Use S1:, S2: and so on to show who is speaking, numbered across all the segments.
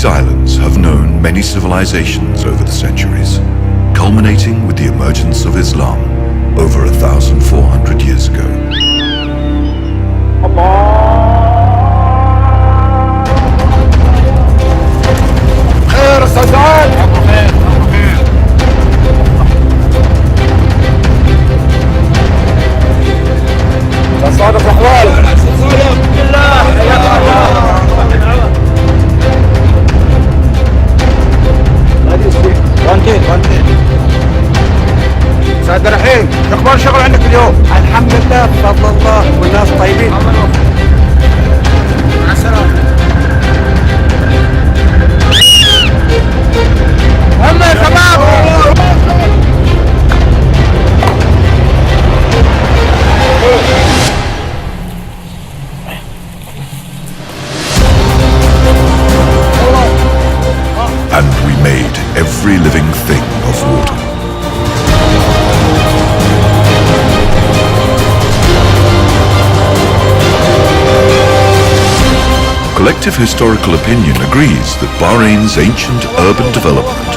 S1: islands have known many civilizations over the centuries, culminating with the emergence of Islam over 1,400 years ago.
S2: سعد رحيم، اخبار الشغل عندك اليوم؟
S3: الحمد لله بفضل الله والناس طيبين.
S2: مع السلامة. هم يا شباب.
S1: And we made every living thing of water. Collective historical opinion agrees that Bahrain's ancient urban development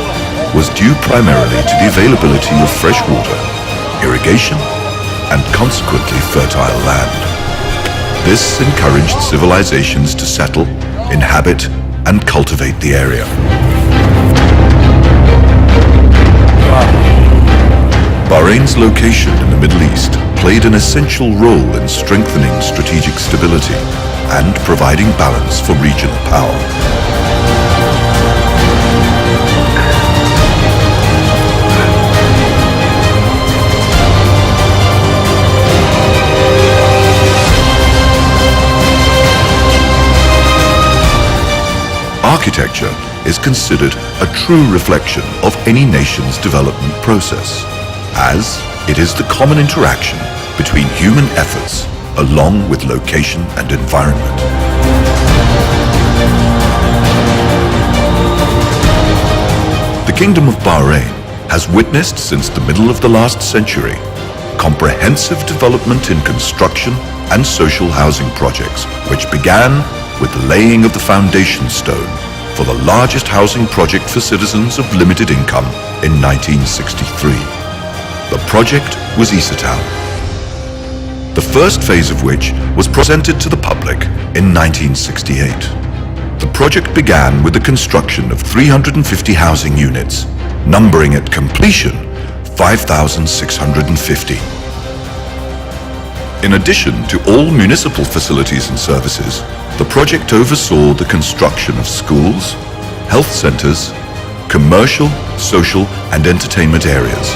S1: was due primarily to the availability of fresh water, irrigation, and consequently fertile land. This encouraged civilizations to settle, inhabit, and cultivate the area. Bahrain's location in the Middle East played an essential role in strengthening strategic stability and providing balance for regional power. Architecture is considered a true reflection of any nation's development process, as it is the common interaction between human efforts along with location and environment. The Kingdom of Bahrain has witnessed since the middle of the last century comprehensive development in construction and social housing projects, which began with the laying of the foundation stone for the largest housing project for citizens of limited income in 1963. The project was Isa Town, the first phase of which was presented to the public in 1968. The project began with the construction of 350 housing units, numbering at completion 5,650. In addition to all municipal facilities and services, the project oversaw the construction of schools, health centers, commercial, social, and entertainment areas.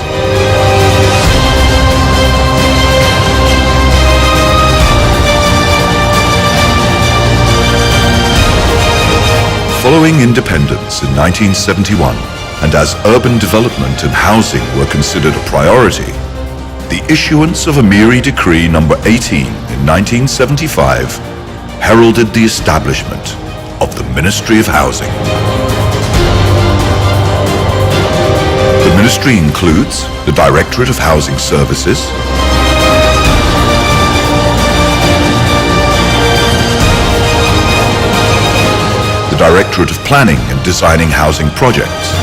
S1: Following independence in 1971, and as urban development and housing were considered a priority, the issuance of Amiri Decree number 18 in 1975 heralded the establishment of the Ministry of Housing. The ministry includes the Directorate of Housing Services, the Directorate of Planning and Designing Housing Projects,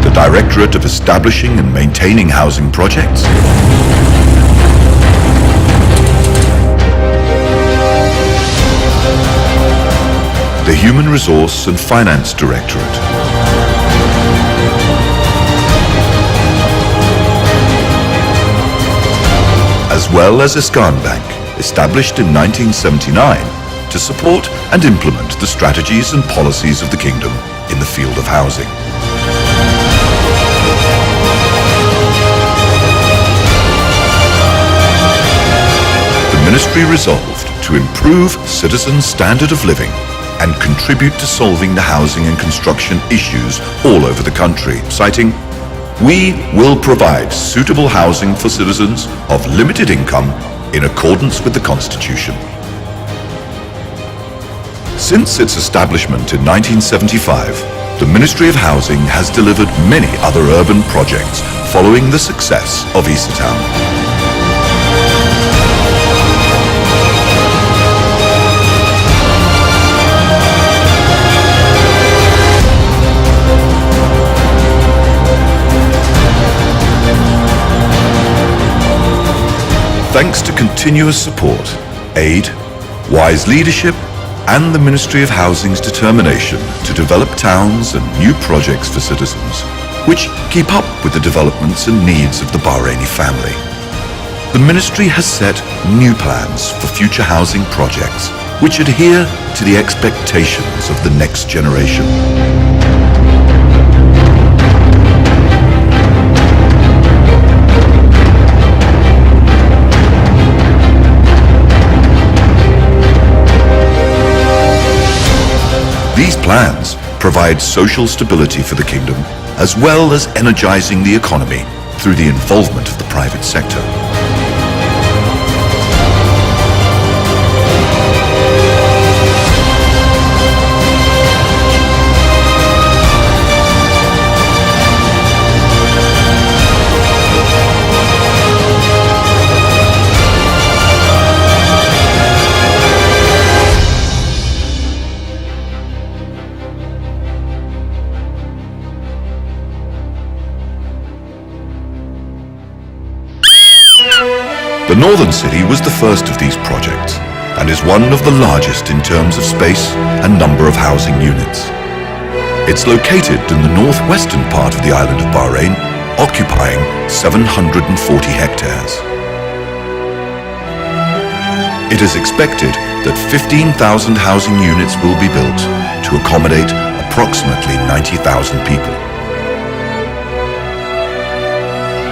S1: the Directorate of Establishing and Maintaining Housing Projects, the Human Resource and Finance Directorate, as well as Iskan Bank, established in 1979 to support and implement the strategies and policies of the kingdom in the field of housing. The ministry resolved to improve citizens' standard of living and contribute to solving the housing and construction issues all over the country, citing, "We will provide suitable housing for citizens of limited income in accordance with the Constitution." Since its establishment in 1975, the Ministry of Housing has delivered many other urban projects following the success of Isa Town. continuous support, aid, wise leadership, and the Ministry of Housing's determination to develop towns and new projects for citizens, which keep up with the developments and needs of the Bahraini family. The Ministry has set new plans for future housing projects, which adhere to the expectations of the next generation. These plans provide social stability for the kingdom, as well as energizing the economy through the involvement of the private sector. The northern city was the first of these projects and is one of the largest in terms of space and number of housing units. It's located in the northwestern part of the island of Bahrain, occupying 740 hectares. It is expected that 15,000 housing units will be built to accommodate approximately 90,000 people.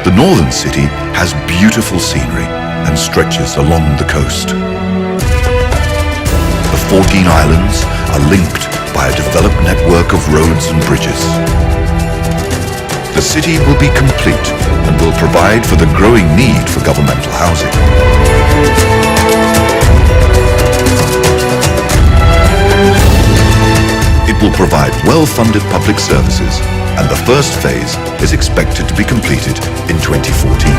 S1: The northern city has beautiful scenery and stretches along the coast. The 14 islands are linked by a developed network of roads and bridges. The city will be complete and will provide for the growing need for governmental housing. It will provide well-funded public services, and the first phase is expected to be completed in 2014.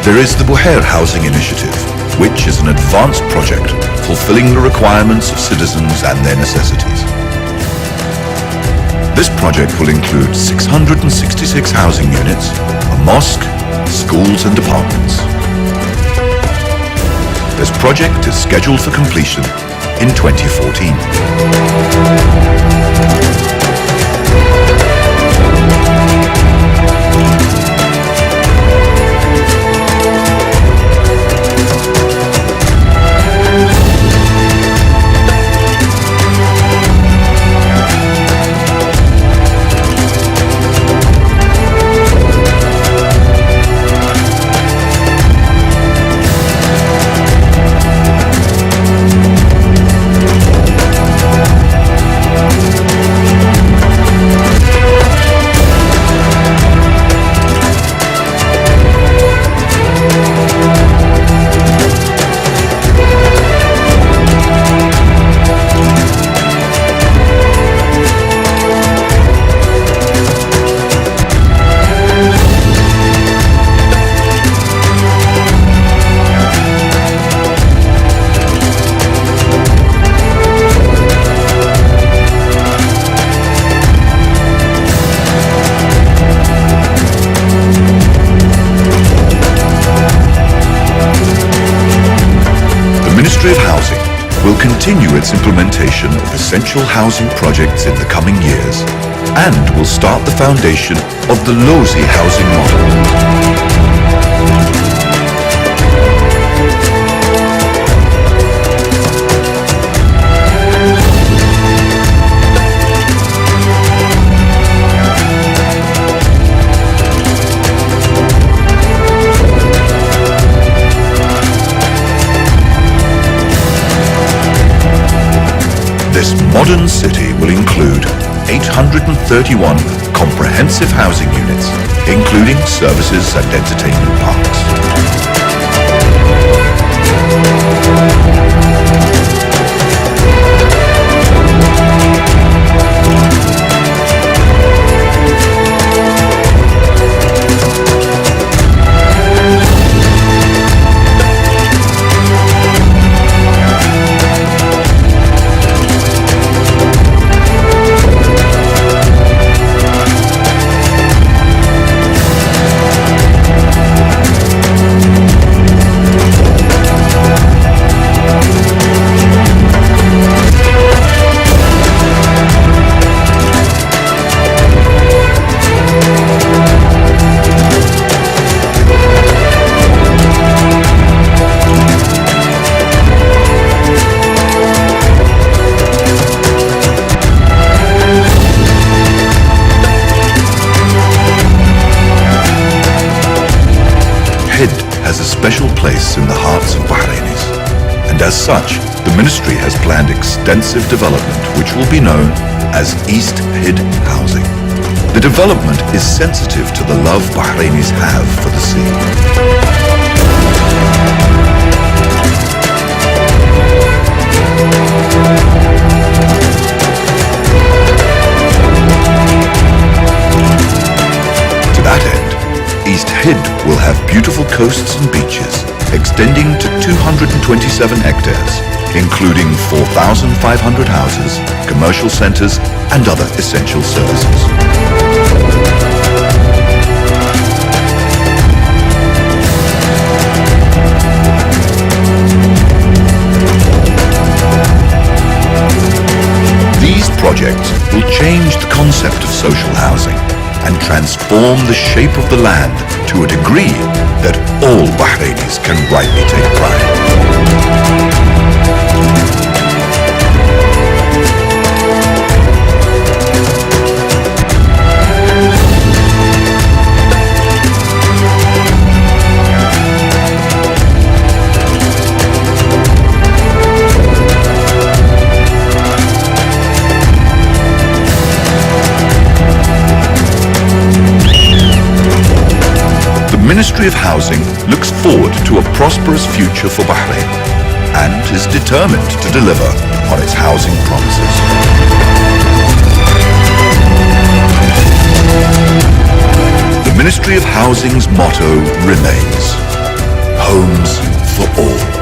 S1: There is the Buhair Housing Initiative, which is an advanced project fulfilling the requirements of citizens and their necessities. This project will include 666 housing units, a mosque, schools and apartments. This project is scheduled for completion in 2014. Will continue its implementation of essential housing projects in the coming years and will start the foundation of the Lozi housing model. This modern city will include 831 comprehensive housing units, including services and entertainment parks. Has a special place in the hearts of Bahrainis, and as such, the ministry has planned extensive development which will be known as East Hid housing. The development is sensitive to the love Bahrainis have for the sea. To that end, East Hid will have beautiful coasts and beaches extending to 227 hectares, including 4,500 houses, commercial centers, and other essential services. These projects will change the concept of social housing and transform the shape of the land to a degree that all Bahrainis can rightly take pride. The Ministry of Housing looks forward to a prosperous future for Bahrain and is determined to deliver on its housing promises. The Ministry of Housing's motto remains: homes for all.